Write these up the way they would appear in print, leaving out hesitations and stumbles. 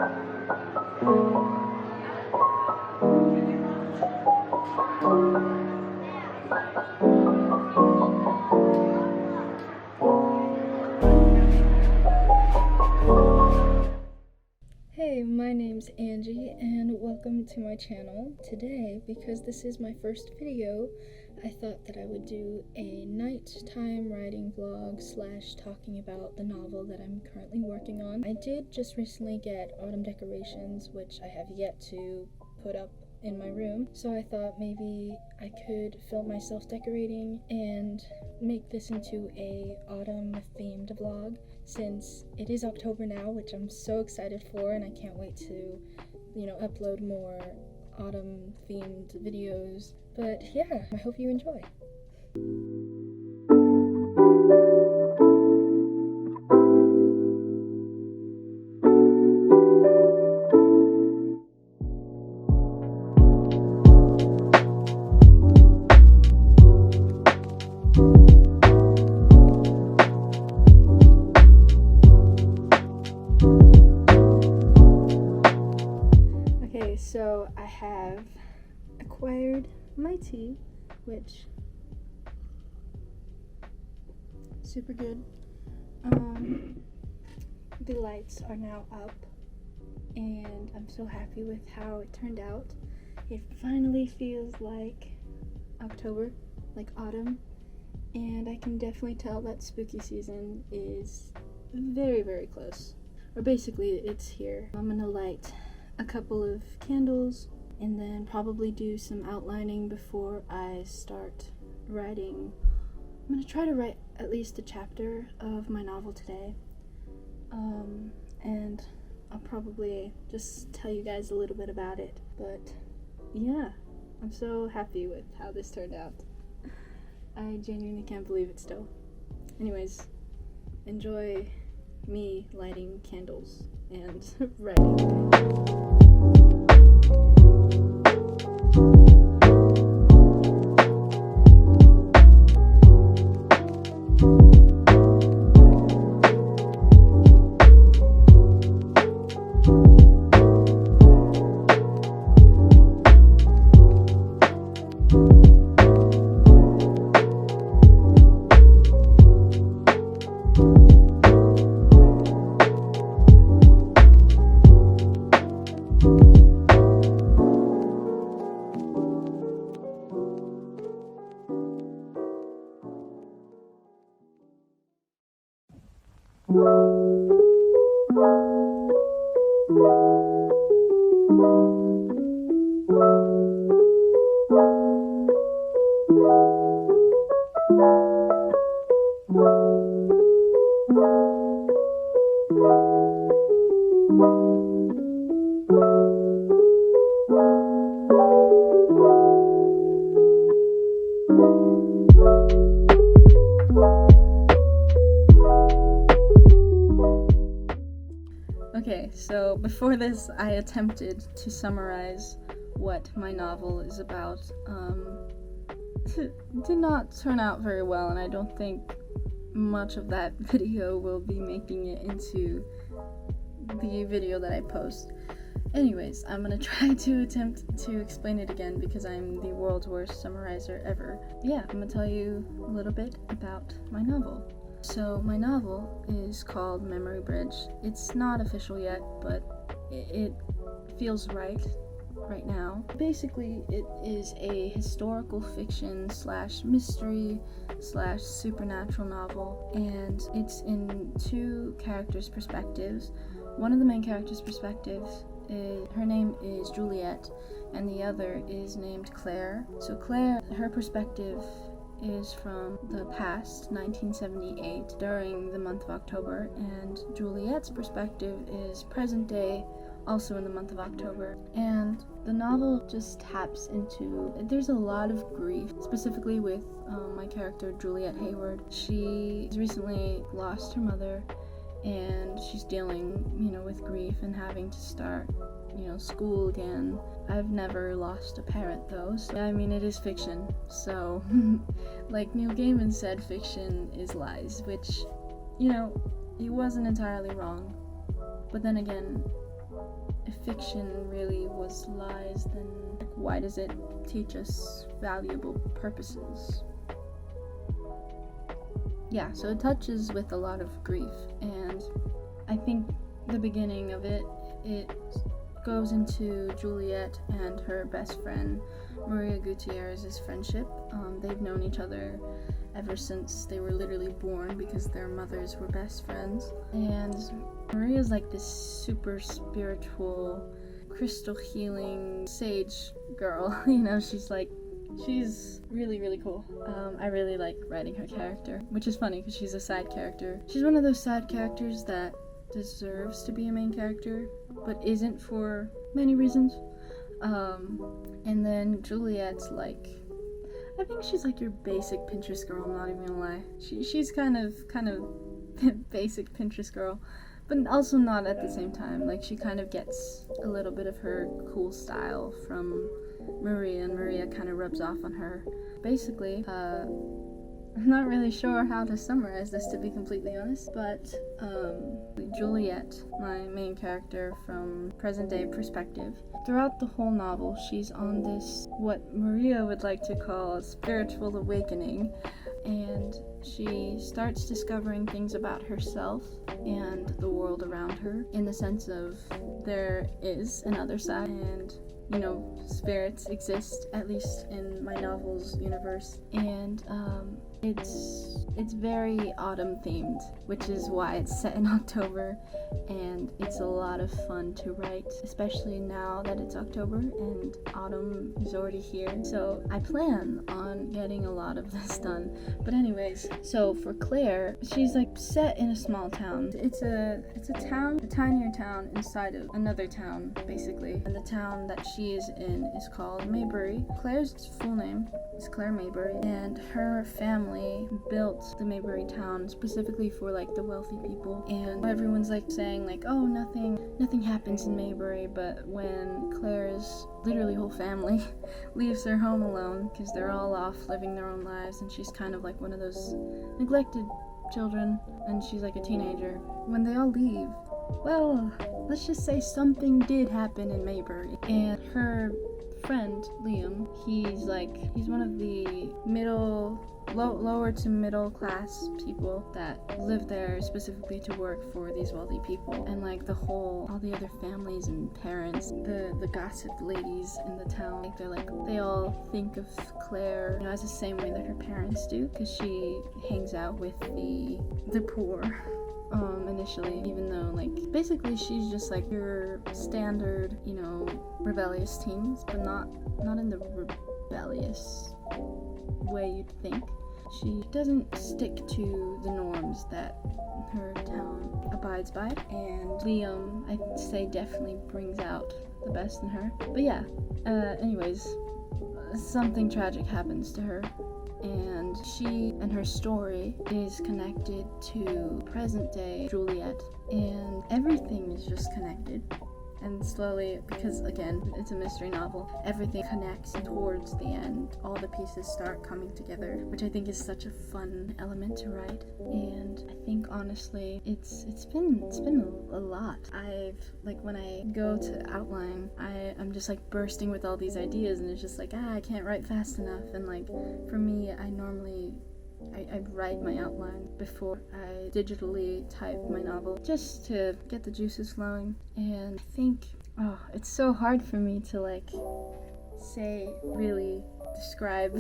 Hey, my name's Angie and welcome to my channel. Today, because this is my first video, I thought that I would do a nighttime writing vlog / talking about the novel that I'm currently working on. I did just recently get autumn decorations, which I have yet to put up in my room, so I thought maybe I could film myself decorating and make this into a autumn themed vlog, since it is October now, which I'm so excited for, and I can't wait to, upload more autumn themed videos. But yeah, I hope you enjoy. So I have acquired my tea, which super good. The lights are now up and I'm so happy with how it turned out. It finally feels like October, like autumn, and I can definitely tell that spooky season is very, very close. Or basically it's here. I'm gonna light a couple of candles and then probably do some outlining before I start writing. I'm gonna try to write at least a chapter of my novel today, and I'll probably just tell you guys a little bit about it. But yeah, I'm so happy with how this turned out. I genuinely can't believe it still. Anyways, enjoy me lighting candles and writing. Okay, so before this, I attempted to summarize what my novel is about. Did not turn out very well, and I don't think much of that video will be making it into the video that I post. Anyways, I'm gonna try to attempt to explain it again because I'm the world's worst summarizer ever. Yeah, I'm gonna tell you a little bit about my novel. So my novel is called Memory Bridge. It's not official yet, but it feels right now. Basically, it is a historical fiction / mystery / supernatural novel, and it's in two characters' perspectives. One of the main characters' perspectives her name is Juliet, and the other is named Claire. So Claire, her perspective is from the past, 1978, during the month of October, and Juliet's perspective is present day, also in the month of October. And the novel just taps into, there's a lot of grief, specifically with my character Juliet Hayward. She recently lost her mother, and she's dealing, with grief and having to start, school again. I've never lost a parent though, so it is fiction, so like Neil Gaiman said, fiction is lies, which, he wasn't entirely wrong. But then again, if fiction really was lies, then why does it teach us valuable purposes? Yeah, so it touches with a lot of grief, and I think the beginning of it goes into Juliet and her best friend Maria Gutierrez's friendship. They've known each other ever since they were literally born because their mothers were best friends. And Maria's like this super spiritual, crystal healing sage girl. She's really, really cool. I really like writing her character, which is funny because she's a side character. She's one of those side characters that deserves to be a main character, but isn't for many reasons. And then Juliet's I think she's like your basic Pinterest girl, I'm not even gonna lie. She's kind of basic Pinterest girl, but also not at the same time. She kind of gets a little bit of her cool style from Maria, and Maria kind of rubs off on her. Basically, I'm not really sure how to summarize this, to be completely honest, but Juliet, my main character from present day perspective, throughout the whole novel, she's on this, what Maria would like to call a spiritual awakening, and she starts discovering things about herself and the world around her, in the sense of there is another side, and spirits exist, at least in my novel's universe, and it's very autumn themed, which is why it's set in October, and it's a lot of fun to write, especially now that it's October and autumn is already here. So I plan on getting a lot of this done. But anyways, so for Claire, she's set in a small town. It's a tinier town inside of another town, basically. And the town that she is in is called Maybury. Claire's full name is Claire Maybury, and her family built the Maybury town specifically for the wealthy people. And everyone's saying oh, nothing happens in Maybury, but when Claire's literally whole family leaves their home alone because they're all off living their own lives, and she's kind of one of those neglected children, and she's a teenager. When they all leave, well, let's just say something did happen in Maybury, and her friend Liam, he's one of the lower to middle class people that live there specifically to work for these wealthy people, and all the other families and parents, the gossip ladies in the town, they all think of Claire as the same way that her parents do, because she hangs out with the poor initially, even though basically she's just your standard rebellious teens, but not in the rebellious way you'd think. She doesn't stick to the norms that her town abides by, and Liam, I'd say, definitely brings out the best in her. But yeah, anyways, something tragic happens to her, and she and her story is connected to present day Juliet, and everything is just connected. And slowly, because again, it's a mystery novel, everything connects towards the end. All the pieces start coming together, which I think is such a fun element to write. And I think honestly, it's been a lot. When I go to outline, I'm just bursting with all these ideas, and it's just I can't write fast enough. And for me, I normally I write my outline before I digitally type my novel, just to get the juices flowing. And I think, it's so hard for me to really describe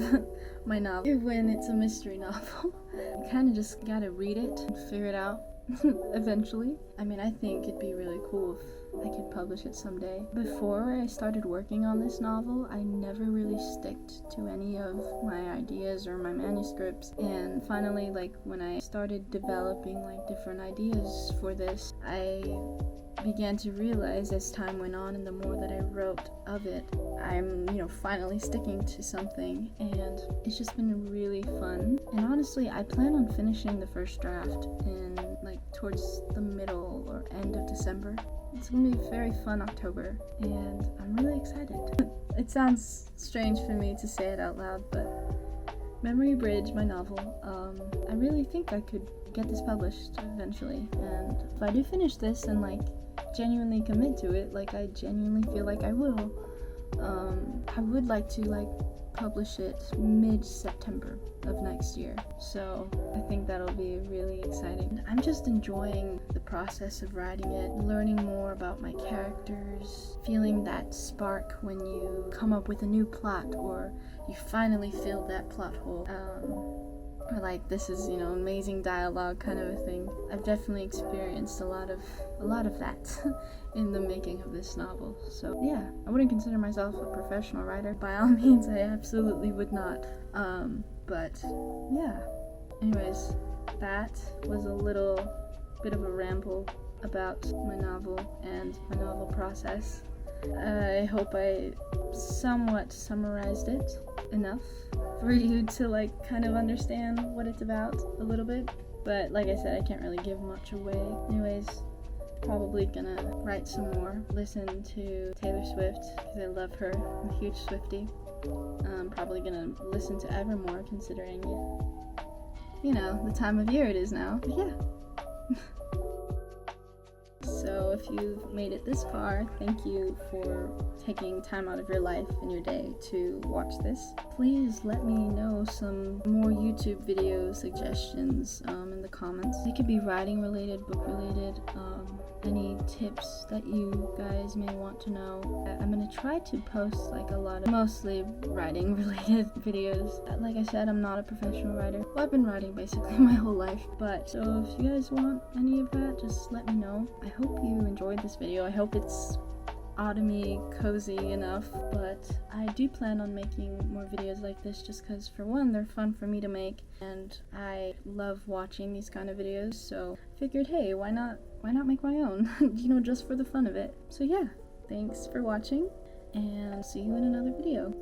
my novel when it's a mystery novel. You kind of just gotta read it and figure it out eventually. I mean, I think it'd be really cool if I could publish it someday. Before I started working on this novel, I never really sticked to any of my ideas or my manuscripts, and finally, when I started developing different ideas for this, I began to realize as time went on, and the more that I wrote of it, I'm finally sticking to something, and it's just been really fun. And honestly, I plan on finishing the first draft in towards the middle or end of December. It's gonna be a very fun October, and I'm really excited. It sounds strange for me to say it out loud, but Memory Bridge, my novel, I really think I could get this published eventually. And if I do finish this and genuinely commit to it, like I genuinely feel like I will, I would like to like publish it mid-September of next year. So I think that'll be really exciting. I'm just enjoying the process of writing it, learning more about my characters, feeling that spark when you come up with a new plot or you finally filled that plot hole. Or like, this is, you know, amazing dialogue kind of a thing. I've definitely experienced a lot of that in the making of this novel. So yeah, I wouldn't consider myself a professional writer. By all means, I absolutely would not. But yeah. Anyways, that was a little bit of a ramble about my novel and my novel process. I hope I somewhat summarized it enough for you to like kind of understand what it's about a little bit. But like I said, I can't really give much away. Anyways, probably gonna write some more, listen to Taylor Swift because I love her. I'm a huge Swiftie. Probably gonna listen to Evermore considering, you know, the time of year it is now. But yeah. So if you've made it this far, thank you for taking time out of your life and your day to watch this. Please let me know some more YouTube video suggestions in the comments. They could be writing related, book related, any tips that you guys may want to know. I'm gonna try to post like a lot of mostly writing related videos. Like I said, I'm not a professional writer. Well, I've been writing basically my whole life, but so if you guys want any of that, just let me know. I hope you enjoyed this video. I hope it's autumny, cozy enough, but I do plan on making more videos like this just because, for one, they're fun for me to make and I love watching these kind of videos, so I figured, hey, why not make my own, you know, just for the fun of it. So yeah, thanks for watching and see you in another video.